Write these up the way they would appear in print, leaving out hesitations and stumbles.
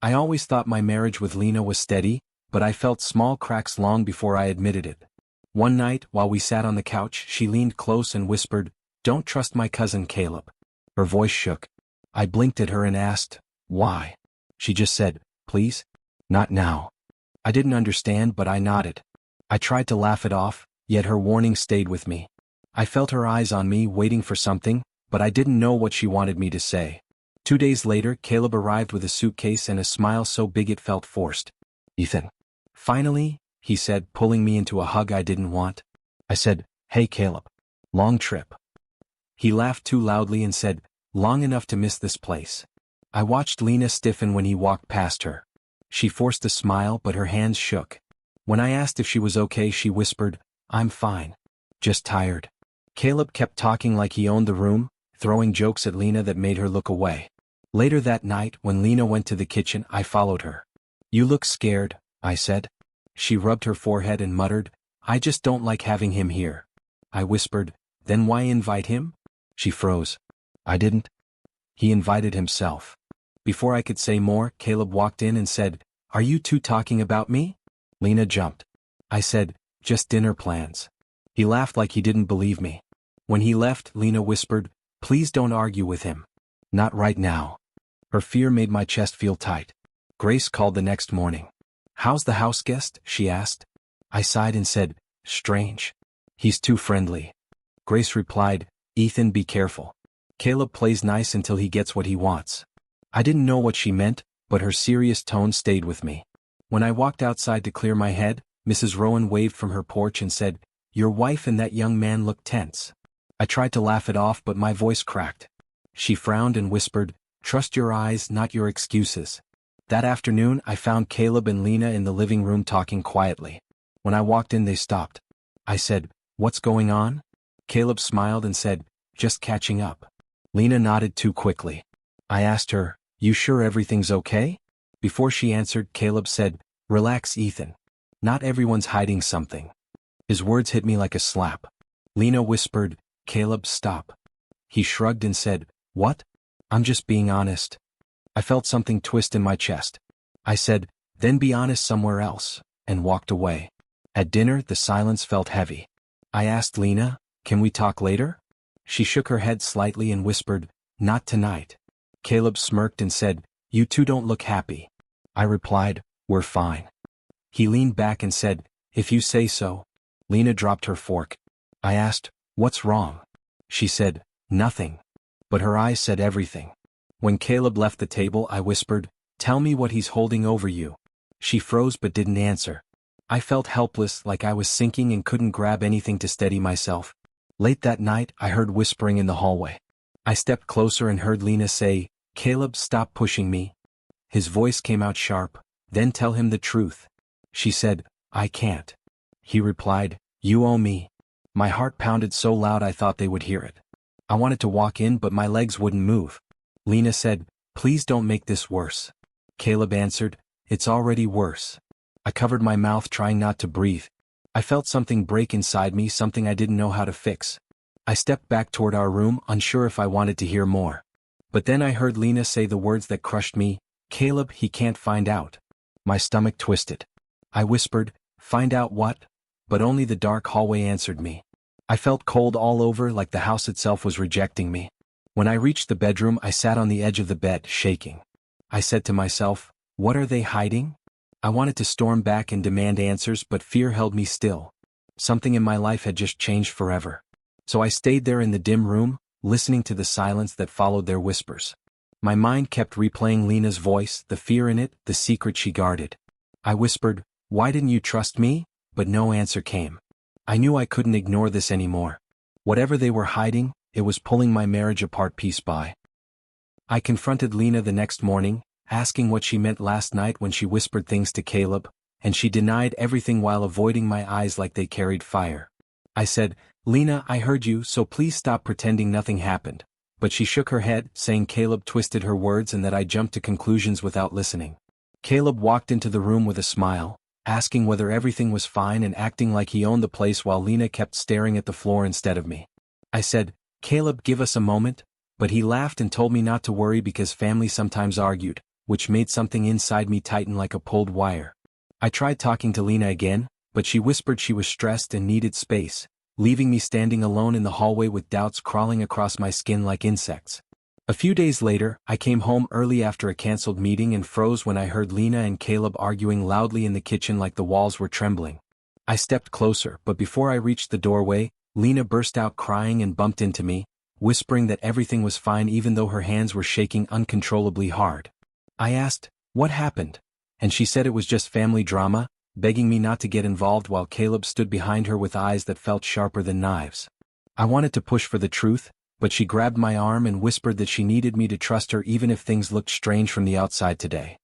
I always thought my marriage with Lena was steady, but I felt small cracks long before I admitted it. One night, while we sat on the couch, she leaned close and whispered, "Don't trust my cousin Caleb." Her voice shook. I blinked at her and asked, "Why?" She just said, "Please? Not now." I didn't understand, but I nodded. I tried to laugh it off, yet her warning stayed with me. I felt her eyes on me, waiting for something, but I didn't know what she wanted me to say. 2 days later, Caleb arrived with a suitcase and a smile so big it felt forced. "Ethan." "Finally," he said, pulling me into a hug I didn't want. I said, "Hey Caleb. Long trip." He laughed too loudly and said, "Long enough to miss this place." I watched Lena stiffen when he walked past her. She forced a smile, but her hands shook. When I asked if she was okay, she whispered, "I'm fine. Just tired." Caleb kept talking like he owned the room, throwing jokes at Lena that made her look away. Later that night, when Lena went to the kitchen, I followed her. "You look scared," I said. She rubbed her forehead and muttered, "I just don't like having him here." I whispered, "Then why invite him?" She froze. "I didn't." He invited himself. Before I could say more, Caleb walked in and said, "Are you two talking about me?" Lena jumped. I said, "Just dinner plans." He laughed like he didn't believe me. When he left, Lena whispered, "Please don't argue with him. Not right now." Her fear made my chest feel tight. Grace called the next morning. "How's the house guest?" she asked. I sighed and said, "Strange. He's too friendly." Grace replied, "Ethan, be careful. Caleb plays nice until he gets what he wants." I didn't know what she meant, but her serious tone stayed with me. When I walked outside to clear my head, Mrs. Rowan waved from her porch and said, "Your wife and that young man look tense." I tried to laugh it off, but my voice cracked. She frowned and whispered, "Trust your eyes, not your excuses." That afternoon, I found Caleb and Lena in the living room talking quietly. When I walked in, they stopped. I said, "What's going on?" Caleb smiled and said, "Just catching up." Lena nodded too quickly. I asked her, "You sure everything's okay?" Before she answered, Caleb said, "Relax, Ethan. Not everyone's hiding something." His words hit me like a slap. Lena whispered, "Caleb, stop." He shrugged and said, "What? I'm just being honest." I felt something twist in my chest. I said, "Then be honest somewhere else," and walked away. At dinner, the silence felt heavy. I asked Lena, "Can we talk later?" She shook her head slightly and whispered, "Not tonight." Caleb smirked and said, "You two don't look happy." I replied, "We're fine." He leaned back and said, "If you say so." Lena dropped her fork. I asked, "What's wrong?" She said, "Nothing." But her eyes said everything. When Caleb left the table, I whispered, "Tell me what he's holding over you." She froze but didn't answer. I felt helpless, like I was sinking and couldn't grab anything to steady myself. Late that night, I heard whispering in the hallway. I stepped closer and heard Lena say, "Caleb, stop pushing me." His voice came out sharp, "Then tell him the truth." She said, "I can't." He replied, "You owe me." My heart pounded so loud I thought they would hear it. I wanted to walk in, but my legs wouldn't move. Lena said, "Please don't make this worse." Caleb answered, "It's already worse." I covered my mouth, trying not to breathe. I felt something break inside me, something I didn't know how to fix. I stepped back toward our room, unsure if I wanted to hear more. But then I heard Lena say the words that crushed me, "Caleb, he can't find out." My stomach twisted. I whispered, "Find out what?" But only the dark hallway answered me. I felt cold all over, like the house itself was rejecting me. When I reached the bedroom, I sat on the edge of the bed, shaking. I said to myself, "What are they hiding?" I wanted to storm back and demand answers, but fear held me still. Something in my life had just changed forever. So I stayed there in the dim room, listening to the silence that followed their whispers. My mind kept replaying Lena's voice, the fear in it, the secret she guarded. I whispered, "Why didn't you trust me?" But no answer came. I knew I couldn't ignore this anymore. Whatever they were hiding, it was pulling my marriage apart piece by. I confronted Lena the next morning, asking what she meant last night when she whispered things to Caleb, and she denied everything while avoiding my eyes like they carried fire. I said, "Lena, I heard you, so please stop pretending nothing happened." But she shook her head, saying Caleb twisted her words and that I jumped to conclusions without listening. Caleb walked into the room with a smile, asking whether everything was fine and acting like he owned the place while Lena kept staring at the floor instead of me. I said, "Caleb, give us a moment," but he laughed and told me not to worry because family sometimes argued. which made something inside me tighten like a pulled wire. I tried talking to Lena again, but she whispered she was stressed and needed space, leaving me standing alone in the hallway with doubts crawling across my skin like insects. A few days later, I came home early after a canceled meeting and froze when I heard Lena and Caleb arguing loudly in the kitchen like the walls were trembling. I stepped closer, but before I reached the doorway, Lena burst out crying and bumped into me, whispering that everything was fine even though her hands were shaking uncontrollably hard. I asked, "What happened?" And she said it was just family drama, begging me not to get involved while Caleb stood behind her with eyes that felt sharper than knives. I wanted to push for the truth, but she grabbed my arm and whispered that she needed me to trust her even if things looked strange from the outside today.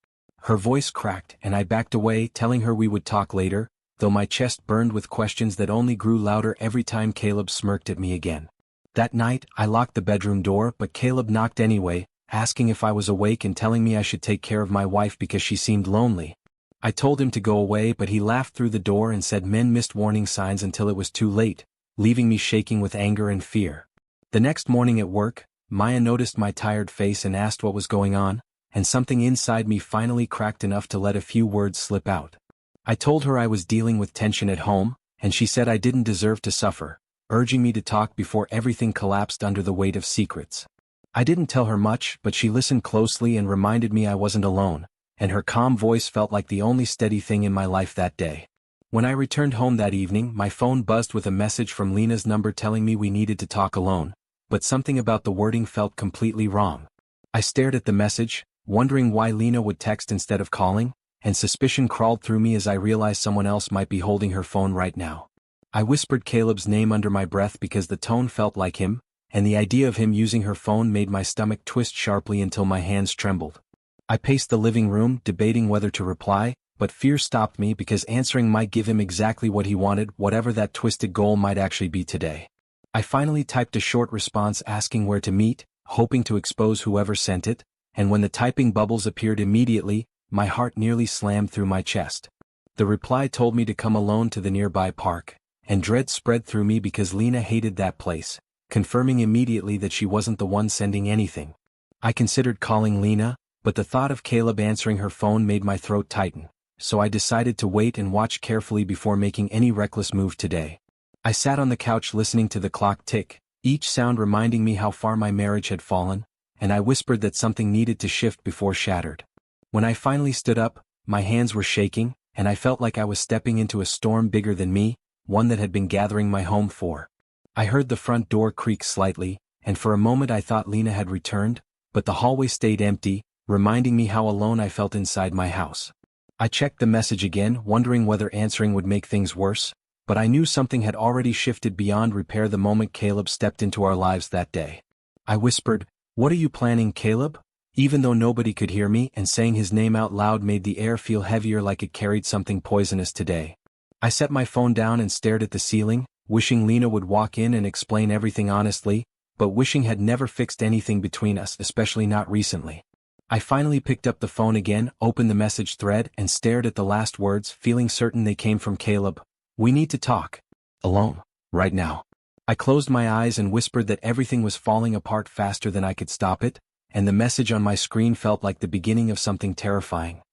Her voice cracked and I backed away, telling her we would talk later, though my chest burned with questions that only grew louder every time Caleb smirked at me again. That night, I locked the bedroom door, but Caleb knocked anyway, asking if I was awake and telling me I should take care of my wife because she seemed lonely. I told him to go away, but he laughed through the door and said men missed warning signs until it was too late, leaving me shaking with anger and fear. The next morning at work, Maya noticed my tired face and asked what was going on, and something inside me finally cracked enough to let a few words slip out. I told her I was dealing with tension at home, and she said I didn't deserve to suffer, urging me to talk before everything collapsed under the weight of secrets. I didn't tell her much, but she listened closely and reminded me I wasn't alone, and her calm voice felt like the only steady thing in my life that day. When I returned home that evening, my phone buzzed with a message from Lena's number telling me we needed to talk alone, but something about the wording felt completely wrong. I stared at the message, wondering why Lena would text instead of calling, and suspicion crawled through me as I realized someone else might be holding her phone right now. I whispered Caleb's name under my breath because the tone felt like him, and the idea of him using her phone made my stomach twist sharply until my hands trembled. I paced the living room, debating whether to reply, but fear stopped me because answering might give him exactly what he wanted, whatever that twisted goal might actually be today. I finally typed a short response asking where to meet, hoping to expose whoever sent it, and when the typing bubbles appeared immediately, my heart nearly slammed through my chest. The reply told me to come alone to the nearby park, and dread spread through me because Lena hated that place, confirming immediately that she wasn't the one sending anything. I considered calling Lena, but the thought of Caleb answering her phone made my throat tighten, so I decided to wait and watch carefully before making any reckless move today. I sat on the couch listening to the clock tick, each sound reminding me how far my marriage had fallen, and I whispered that something needed to shift before shattered. When I finally stood up, my hands were shaking, and I felt like I was stepping into a storm bigger than me, one that had been gathering my home for. I heard the front door creak slightly, and for a moment I thought Lena had returned, but the hallway stayed empty, reminding me how alone I felt inside my house. I checked the message again, wondering whether answering would make things worse, but I knew something had already shifted beyond repair the moment Caleb stepped into our lives that day. I whispered, "What are you planning, Caleb?" Even though nobody could hear me, and saying his name out loud made the air feel heavier like it carried something poisonous today. I set my phone down and stared at the ceiling, wishing Lena would walk in and explain everything honestly, but wishing had never fixed anything between us, especially not recently. I finally picked up the phone again, opened the message thread, and stared at the last words, feeling certain they came from Caleb. "We need to talk. Alone. Right now." I closed my eyes and whispered that everything was falling apart faster than I could stop it, and the message on my screen felt like the beginning of something terrifying.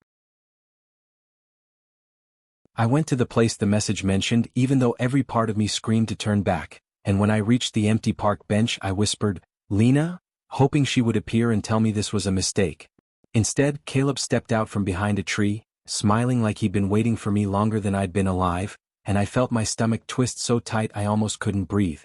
I went to the place the message mentioned even though every part of me screamed to turn back, and when I reached the empty park bench I whispered, "Lena?" hoping she would appear and tell me this was a mistake. Instead, Caleb stepped out from behind a tree, smiling like he'd been waiting for me longer than I'd been alive, and I felt my stomach twist so tight I almost couldn't breathe.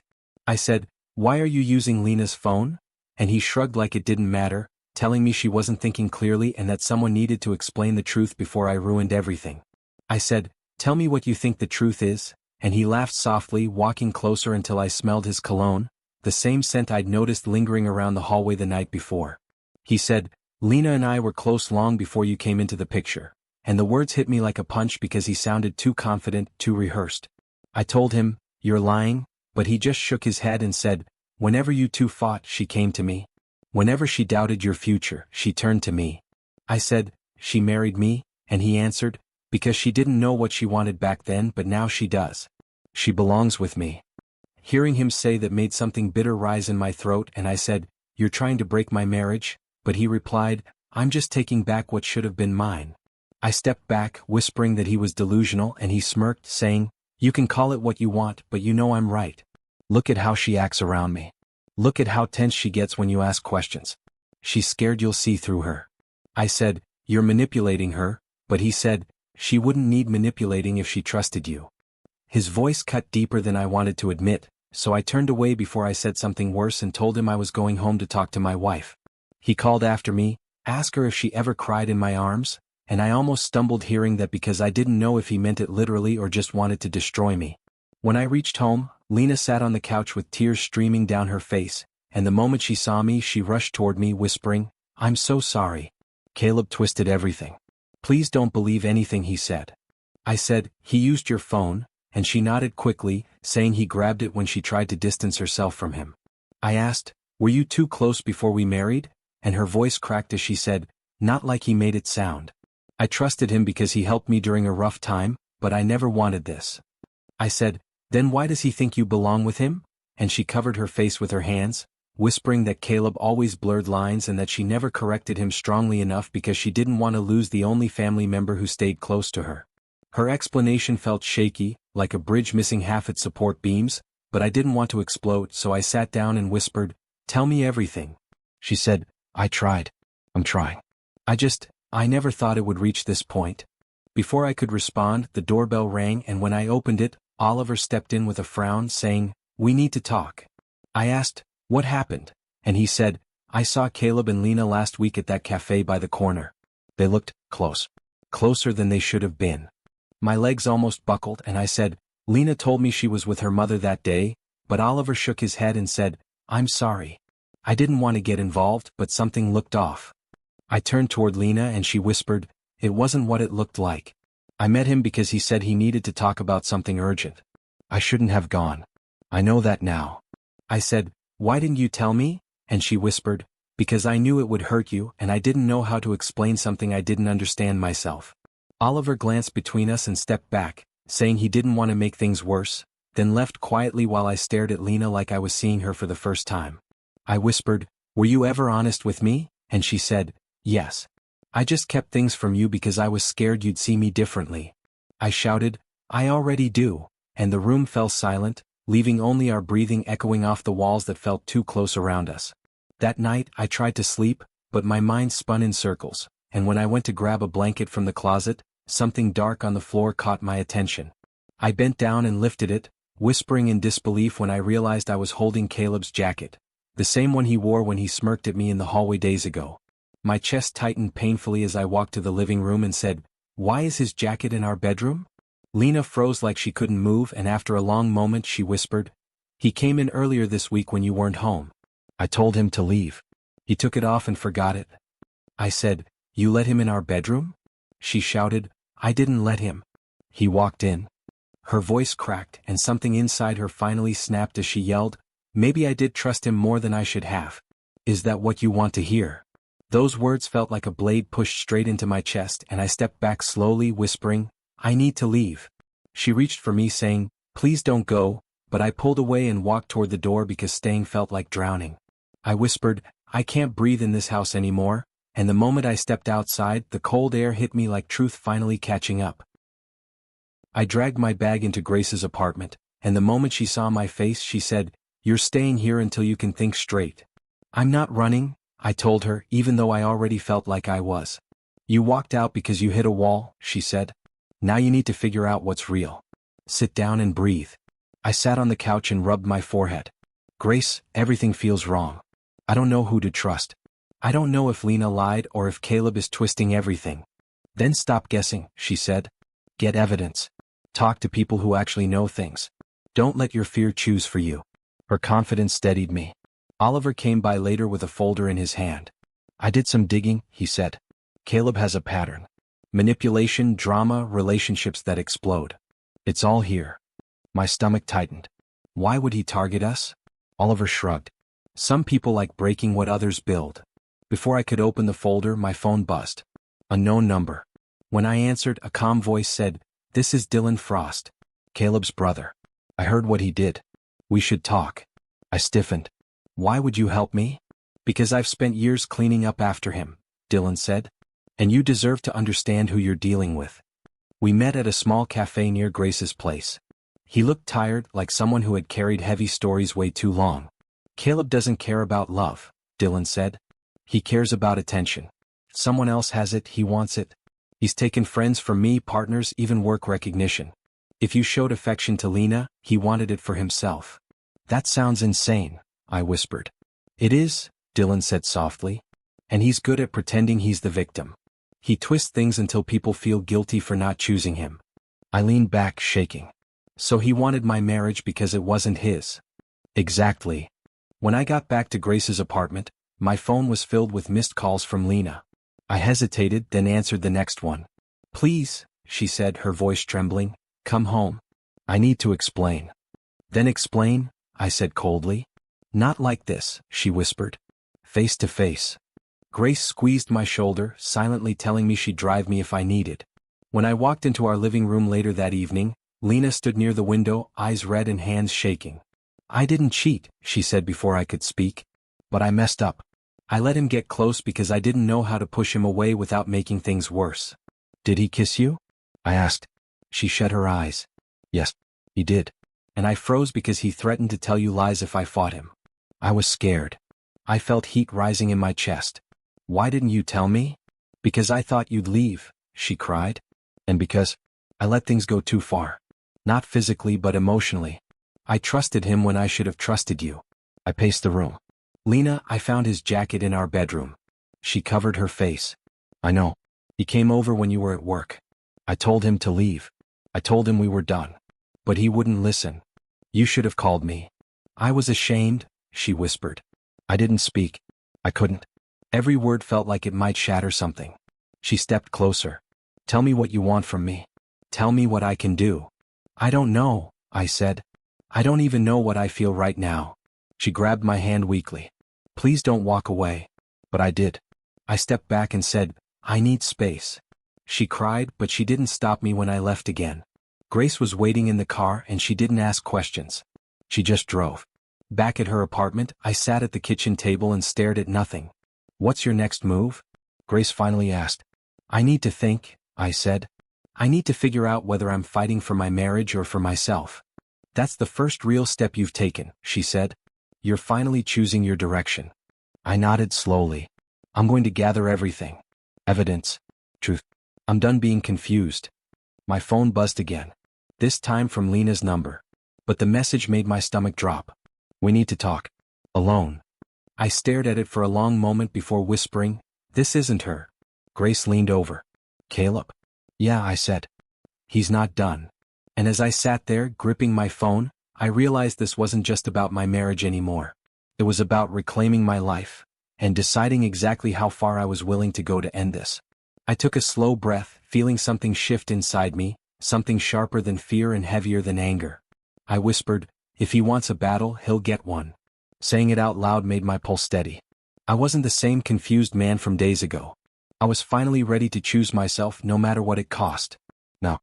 I said, "Why are you using Lena's phone?" And he shrugged like it didn't matter, telling me she wasn't thinking clearly and that someone needed to explain the truth before I ruined everything. I said, "Tell me what you think the truth is," and he laughed softly, walking closer until I smelled his cologne, the same scent I'd noticed lingering around the hallway the night before. He said, "Lena and I were close long before you came into the picture," and the words hit me like a punch because he sounded too confident, too rehearsed. I told him, "You're lying," but he just shook his head and said, "Whenever you two fought, she came to me. Whenever she doubted your future, she turned to me." I said, "She married me," and he answered, "Because she didn't know what she wanted back then, but now she does. She belongs with me." Hearing him say that made something bitter rise in my throat, and I said, "You're trying to break my marriage?" But he replied, I'm just taking back what should have been mine. I stepped back, whispering that he was delusional, and he smirked, saying, "You can call it what you want, but you know I'm right. Look at how she acts around me. Look at how tense she gets when you ask questions. She's scared you'll see through her." I said, "You're manipulating her," but he said, "She wouldn't need manipulating if she trusted you." His voice cut deeper than I wanted to admit, so I turned away before I said something worse and told him I was going home to talk to my wife. He called after me, asked her if she ever cried in my arms, and I almost stumbled hearing that because I didn't know if he meant it literally or just wanted to destroy me. When I reached home, Lena sat on the couch with tears streaming down her face, and the moment she saw me she rushed toward me whispering, "I'm so sorry. Caleb twisted everything. Please don't believe anything he said." I said, "He used your phone," and she nodded quickly, saying he grabbed it when she tried to distance herself from him. I asked, "Were you too close before we married?" And her voice cracked as she said, "Not like he made it sound. I trusted him because he helped me during a rough time, but I never wanted this." I said, "Then why does he think you belong with him?" And she covered her face with her hands, whispering that Caleb always blurred lines and that she never corrected him strongly enough because she didn't want to lose the only family member who stayed close to her. Her explanation felt shaky, like a bridge missing half its support beams, but I didn't want to explode, so I sat down and whispered, "Tell me everything." She said, "I tried. I'm trying. I never thought it would reach this point." Before I could respond, the doorbell rang, and when I opened it, Oliver stepped in with a frown, saying, "We need to talk." I asked, "What happened?" And he said, "I saw Caleb and Lena last week at that cafe by the corner. They looked close. Closer than they should have been." My legs almost buckled, and I said, "Lena told me she was with her mother that day," but Oliver shook his head and said, "I'm sorry. I didn't want to get involved, but something looked off." I turned toward Lena and she whispered, "It wasn't what it looked like. I met him because he said he needed to talk about something urgent. I shouldn't have gone. I know that now." I said, "Why didn't you tell me?" And she whispered, "Because I knew it would hurt you and I didn't know how to explain something I didn't understand myself." Oliver glanced between us and stepped back, saying he didn't want to make things worse, then left quietly while I stared at Lena like I was seeing her for the first time. I whispered, "Were you ever honest with me?" And she said, "Yes. I just kept things from you because I was scared you'd see me differently." I shouted, "I already do," and the room fell silent, leaving only our breathing echoing off the walls that felt too close around us. That night I tried to sleep, but my mind spun in circles, and when I went to grab a blanket from the closet, something dark on the floor caught my attention. I bent down and lifted it, whispering in disbelief when I realized I was holding Caleb's jacket, the same one he wore when he smirked at me in the hallway days ago. My chest tightened painfully as I walked to the living room and said, "Why is his jacket in our bedroom?" Lena froze like she couldn't move, and after a long moment she whispered, "He came in earlier this week when you weren't home. I told him to leave. He took it off and forgot it." I said, "You let him in our bedroom?" She shouted, "I didn't let him. He walked in." Her voice cracked and something inside her finally snapped as she yelled, "Maybe I did trust him more than I should have. Is that what you want to hear?" Those words felt like a blade pushed straight into my chest, and I stepped back slowly, whispering, "I need to leave." She reached for me saying, "Please don't go," but I pulled away and walked toward the door because staying felt like drowning. I whispered, "I can't breathe in this house anymore," and the moment I stepped outside, the cold air hit me like truth finally catching up. I dragged my bag into Grace's apartment, and the moment she saw my face she said, "You're staying here until you can think straight." "I'm not running," I told her, even though I already felt like I was. "You walked out because you hit a wall," she said. "Now you need to figure out what's real. Sit down and breathe." I sat on the couch and rubbed my forehead. "Grace, everything feels wrong. I don't know who to trust. I don't know if Lena lied or if Caleb is twisting everything." "Then stop guessing," she said. "Get evidence. Talk to people who actually know things. Don't let your fear choose for you." Her confidence steadied me. Oliver came by later with a folder in his hand. "I did some digging," he said. "Caleb has a pattern. Manipulation, drama, relationships that explode. It's all here." My stomach tightened. "Why would he target us?" Oliver shrugged. "Some people like breaking what others build." Before I could open the folder, my phone buzzed. Unknown number. When I answered, a calm voice said, "This is Dylan Frost, Caleb's brother. I heard what he did. We should talk." I stiffened. "Why would you help me?" "Because I've spent years cleaning up after him. Dylan said. And you deserve to understand who you're dealing with. We met at a small cafe near Grace's place. He looked tired, like someone who had carried heavy stories way too long. Caleb doesn't care about love, Dylan said. He cares about attention. Someone else has it, he wants it. He's taken friends from me, partners, even work recognition. If you showed affection to Lena, he wanted it for himself. That sounds insane, I whispered. It is, Dylan said softly. And he's good at pretending he's the victim. He twists things until people feel guilty for not choosing him. I leaned back, shaking. So he wanted my marriage because it wasn't his. Exactly. When I got back to Grace's apartment, my phone was filled with missed calls from Lena. I hesitated, then answered the next one. Please, she said, her voice trembling, come home. I need to explain. Then explain, I said coldly. Not like this, she whispered. Face to face. Grace squeezed my shoulder, silently telling me she'd drive me if I needed. When I walked into our living room later that evening, Lena stood near the window, eyes red and hands shaking. I didn't cheat, she said before I could speak. But I messed up. I let him get close because I didn't know how to push him away without making things worse. Did he kiss you? I asked. She shut her eyes. Yes, he did. And I froze because he threatened to tell you lies if I fought him. I was scared. I felt heat rising in my chest. Why didn't you tell me? Because I thought you'd leave, she cried. And because I let things go too far. Not physically but emotionally. I trusted him when I should have trusted you. I paced the room. Lena, I found his jacket in our bedroom. She covered her face. I know. He came over when you were at work. I told him to leave. I told him we were done. But he wouldn't listen. You should have called me. I was ashamed, she whispered. I didn't speak. I couldn't. Every word felt like it might shatter something. She stepped closer. Tell me what you want from me. Tell me what I can do. I don't know, I said. I don't even know what I feel right now. She grabbed my hand weakly. Please don't walk away. But I did. I stepped back and said, I need space. She cried, but she didn't stop me when I left again. Grace was waiting in the car and she didn't ask questions. She just drove. Back at her apartment, I sat at the kitchen table and stared at nothing. What's your next move? Grace finally asked. I need to think, I said. I need to figure out whether I'm fighting for my marriage or for myself. That's the first real step you've taken, she said. You're finally choosing your direction. I nodded slowly. I'm going to gather everything. Evidence. Truth. I'm done being confused. My phone buzzed again. This time from Lena's number. But the message made my stomach drop. We need to talk. Alone. I stared at it for a long moment before whispering, this isn't her. Grace leaned over. Caleb? Yeah, I said. He's not done. And as I sat there, gripping my phone, I realized this wasn't just about my marriage anymore. It was about reclaiming my life, and deciding exactly how far I was willing to go to end this. I took a slow breath, feeling something shift inside me, something sharper than fear and heavier than anger. I whispered, if he wants a battle, he'll get one. Saying it out loud made my pulse steady. I wasn't the same confused man from days ago. I was finally ready to choose myself no matter what it cost. Now.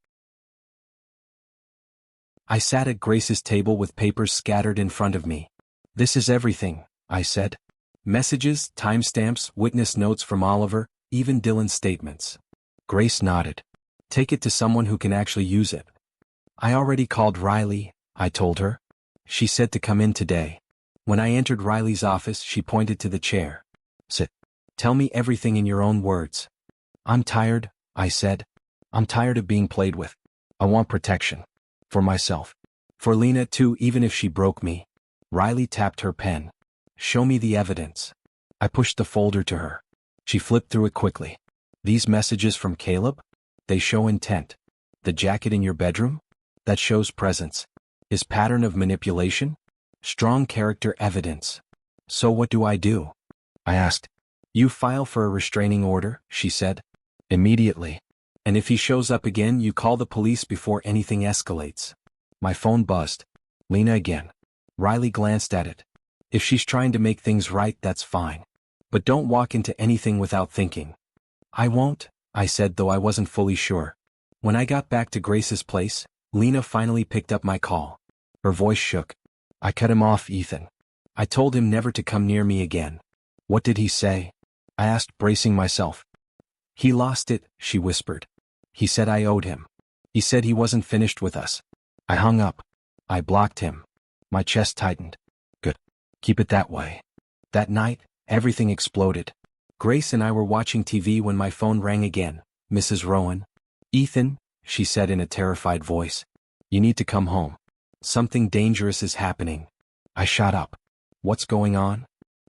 I sat at Grace's table with papers scattered in front of me. This is everything, I said. Messages, timestamps, witness notes from Oliver, even Dylan's statements. Grace nodded. Take it to someone who can actually use it. I already called Riley, I told her. She said to come in today. When I entered Riley's office, she pointed to the chair. Sit. Tell me everything in your own words. I'm tired, I said. I'm tired of being played with. I want protection. For myself. For Lena too, even if she broke me. Riley tapped her pen. Show me the evidence. I pushed the folder to her. She flipped through it quickly. These messages from Caleb? They show intent. The jacket in your bedroom? That shows presence. His pattern of manipulation? Strong character evidence. So what do? I asked. You file for a restraining order, she said. Immediately. And if he shows up again, you call the police before anything escalates. My phone buzzed. Lena again. Riley glanced at it. If she's trying to make things right, that's fine. But don't walk into anything without thinking. I won't, I said, though I wasn't fully sure. When I got back to Grace's place, Lena finally picked up my call. Her voice shook. I cut him off, Ethan. I told him never to come near me again. What did he say? I asked, bracing myself. He lost it, she whispered. He said I owed him. He said he wasn't finished with us. I hung up. I blocked him. My chest tightened. Good. Keep it that way. That night, everything exploded. Grace and I were watching TV when my phone rang again. Mrs. Rowan. Ethan, she said in a terrified voice. You need to come home. Something dangerous is happening. I shot up. What's going on?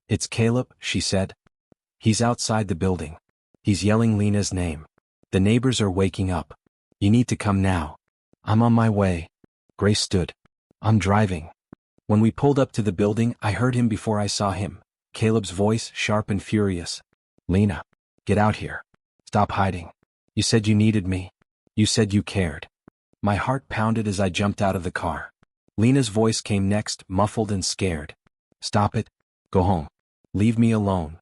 It's Caleb, she said. He's outside the building. He's yelling Lena's name. The neighbors are waking up. You need to come now. I'm on my way. Grace stood. I'm driving. When we pulled up to the building, I heard him before I saw him. Caleb's voice, sharp and furious. Lena, get out here. Stop hiding. You said you needed me. You said you cared. My heart pounded as I jumped out of the car. Lena's voice came next, muffled and scared. Stop it. Go home. Leave me alone.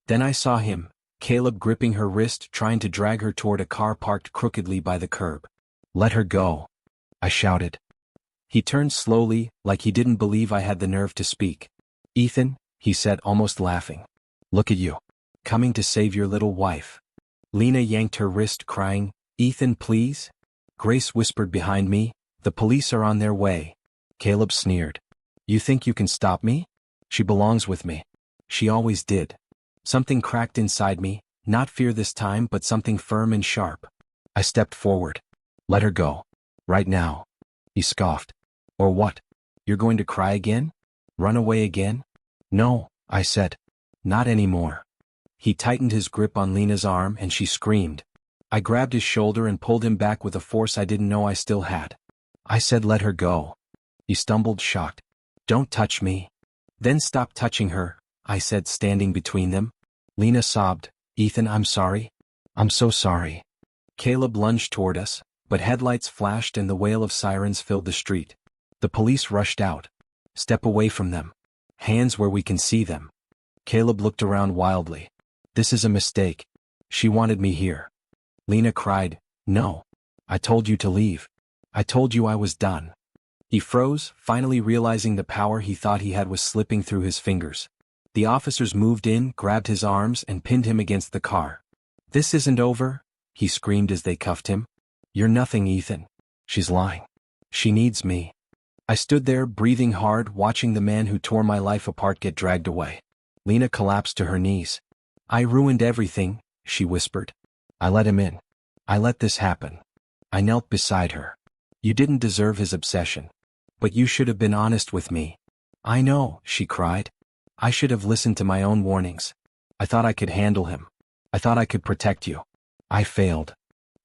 Then I saw him, Caleb, gripping her wrist, trying to drag her toward a car parked crookedly by the curb. Let her go, I shouted. He turned slowly, like he didn't believe I had the nerve to speak. Ethan, he said, almost laughing. Look at you. Coming to save your little wife. Lena yanked her wrist, crying, Ethan, please? Grace whispered behind me, the police are on their way. Caleb sneered. You think you can stop me? She belongs with me. She always did. Something cracked inside me, not fear this time but something firm and sharp. I stepped forward. Let her go. Right now. He scoffed. Or what? You're going to cry again? Run away again? No, I said. Not anymore. He tightened his grip on Lena's arm and she screamed. I grabbed his shoulder and pulled him back with a force I didn't know I still had. I said let her go. He stumbled, shocked. Don't touch me. Then stop touching her, I said, standing between them. Lena sobbed. Ethan, I'm sorry. I'm so sorry. Caleb lunged toward us, but headlights flashed and the wail of sirens filled the street. The police rushed out. Step away from them. Hands where we can see them. Caleb looked around wildly. This is a mistake. She wanted me here. Lena cried, no. I told you to leave. I told you I was done. He froze, finally realizing the power he thought he had was slipping through his fingers. The officers moved in, grabbed his arms, and pinned him against the car. This isn't over, he screamed as they cuffed him. You're nothing, Ethan. She's lying. She needs me. I stood there, breathing hard, watching the man who tore my life apart get dragged away. Lena collapsed to her knees. I ruined everything, she whispered. I let him in. I let this happen. I knelt beside her. You didn't deserve his obsession. But you should have been honest with me. I know, she cried. I should have listened to my own warnings. I thought I could handle him. I thought I could protect you. I failed.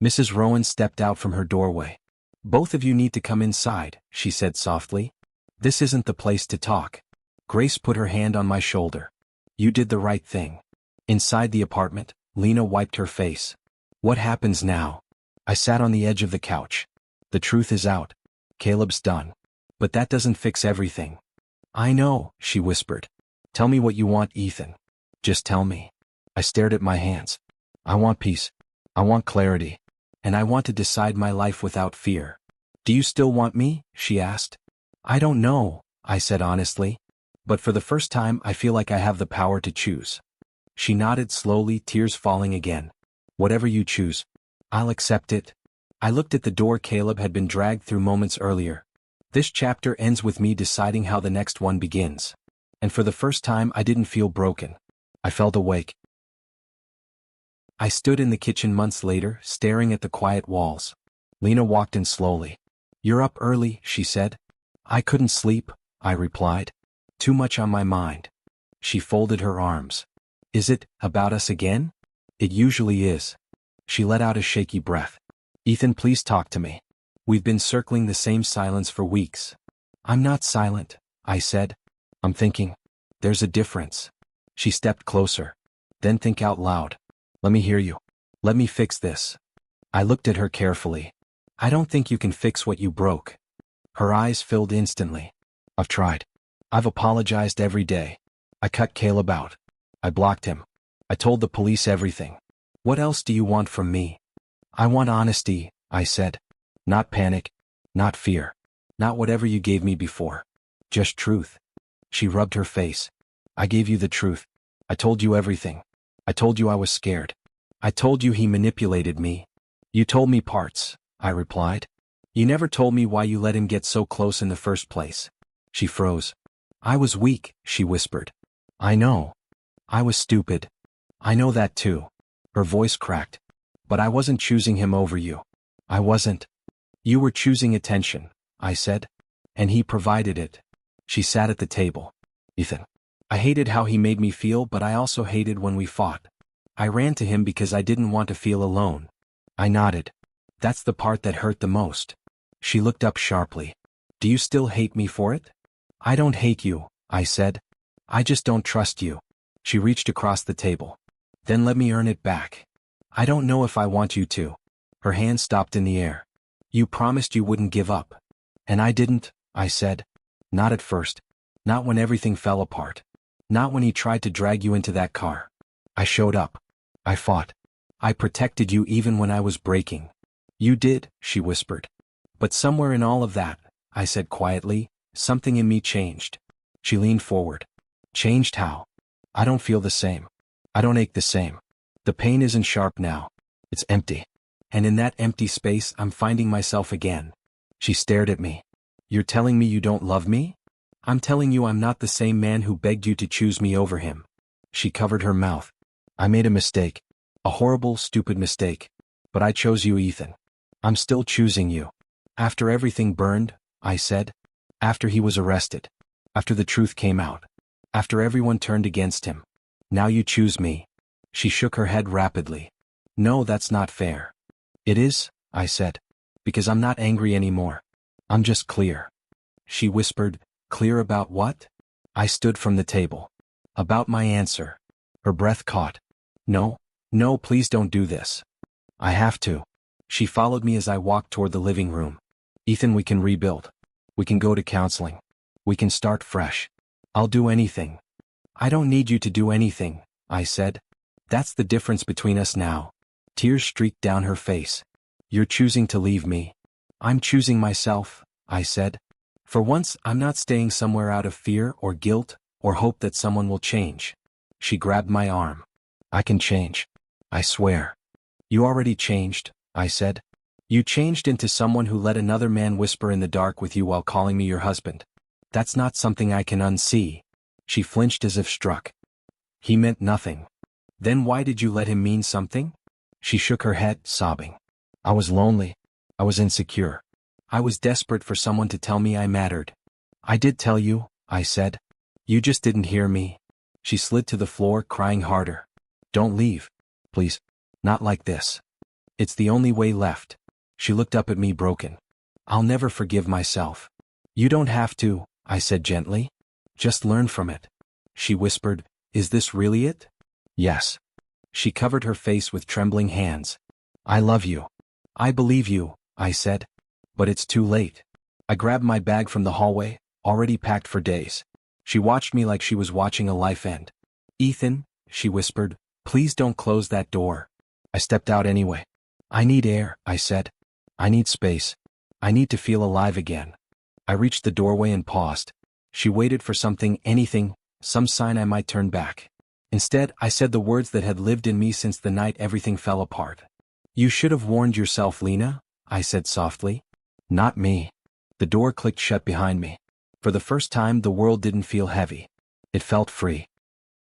Mrs. Rowan stepped out from her doorway. Both of you need to come inside, she said softly. This isn't the place to talk. Grace put her hand on my shoulder. You did the right thing. Inside the apartment, Lena wiped her face. What happens now? I sat on the edge of the couch. The truth is out. Caleb's done. But that doesn't fix everything. I know, she whispered. Tell me what you want, Ethan. Just tell me. I stared at my hands. I want peace. I want clarity. And I want to decide my life without fear. Do you still want me? She asked. I don't know, I said honestly. But for the first time I feel like I have the power to choose. She nodded slowly, tears falling again. Whatever you choose. I'll accept it. I looked at the door Caleb had been dragged through moments earlier. This chapter ends with me deciding how the next one begins. And for the first time I didn't feel broken. I felt awake. I stood in the kitchen months later, staring at the quiet walls. Lena walked in slowly. You're up early, she said. I couldn't sleep, I replied. Too much on my mind. She folded her arms. Is it about us again? It usually is. She let out a shaky breath. Ethan, please talk to me. We've been circling the same silence for weeks. I'm not silent, I said. I'm thinking. There's a difference. She stepped closer. Then think out loud. Let me hear you. Let me fix this. I looked at her carefully. I don't think you can fix what you broke. Her eyes filled instantly. I've tried. I've apologized every day. I cut Caleb out. I blocked him. I told the police everything. What else do you want from me? I want honesty, I said. Not panic. Not fear. Not whatever you gave me before. Just truth. She rubbed her face. I gave you the truth. I told you everything. I told you I was scared. I told you he manipulated me. You told me parts, I replied. You never told me why you let him get so close in the first place. She froze. I was weak, she whispered. I know. I was stupid. I know that too. Her voice cracked. But I wasn't choosing him over you. I wasn't. You were choosing attention, I said. And he provided it. She sat at the table. Ethan. I hated how he made me feel, but I also hated when we fought. I ran to him because I didn't want to feel alone. I nodded. That's the part that hurt the most. She looked up sharply. Do you still hate me for it? I don't hate you, I said. I just don't trust you. She reached across the table. Then let me earn it back. I don't know if I want you to. Her hand stopped in the air. You promised you wouldn't give up. And I didn't, I said. Not at first. Not when everything fell apart. Not when he tried to drag you into that car. I showed up. I fought. I protected you even when I was breaking. You did, she whispered. But somewhere in all of that, I said quietly, something in me changed. She leaned forward. Changed how? I don't feel the same. I don't ache the same. The pain isn't sharp now. It's empty. And in that empty space, I'm finding myself again. She stared at me. You're telling me you don't love me? I'm telling you I'm not the same man who begged you to choose me over him. She covered her mouth. I made a mistake. A horrible, stupid mistake. But I chose you, Ethan. I'm still choosing you. After everything burned, I said. After he was arrested. After the truth came out. After everyone turned against him. Now you choose me. She shook her head rapidly. No, that's not fair. It is, I said. Because I'm not angry anymore. I'm just clear. She whispered, clear about what? I stood from the table. About my answer. Her breath caught. No, no, please don't do this. I have to. She followed me as I walked toward the living room. Ethan, we can rebuild. We can go to counseling. We can start fresh. I'll do anything. I don't need you to do anything, I said. That's the difference between us now. Tears streaked down her face. You're choosing to leave me. I'm choosing myself, I said. For once, I'm not staying somewhere out of fear or guilt or hope that someone will change. She grabbed my arm. I can change. I swear. You already changed, I said. You changed into someone who let another man whisper in the dark with you while calling me your husband. That's not something I can unsee. She flinched as if struck. He meant nothing. Then why did you let him mean something? She shook her head, sobbing. I was lonely. I was insecure. I was desperate for someone to tell me I mattered. I did tell you, I said. You just didn't hear me. She slid to the floor, crying harder. Don't leave. Please. Not like this. It's the only way left. She looked up at me broken. I'll never forgive myself. You don't have to, I said gently. Just learn from it. She whispered, is this really it? Yes. She covered her face with trembling hands. I love you. I believe you, I said. But it's too late. I grabbed my bag from the hallway, already packed for days. She watched me like she was watching a life end. Ethan, she whispered, please don't close that door. I stepped out anyway. I need air, I said. I need space. I need to feel alive again. I reached the doorway and paused. She waited for something, anything, some sign I might turn back. Instead, I said the words that had lived in me since the night everything fell apart. You should have warned yourself, Lena, I said softly. Not me. The door clicked shut behind me. For the first time, the world didn't feel heavy. It felt free.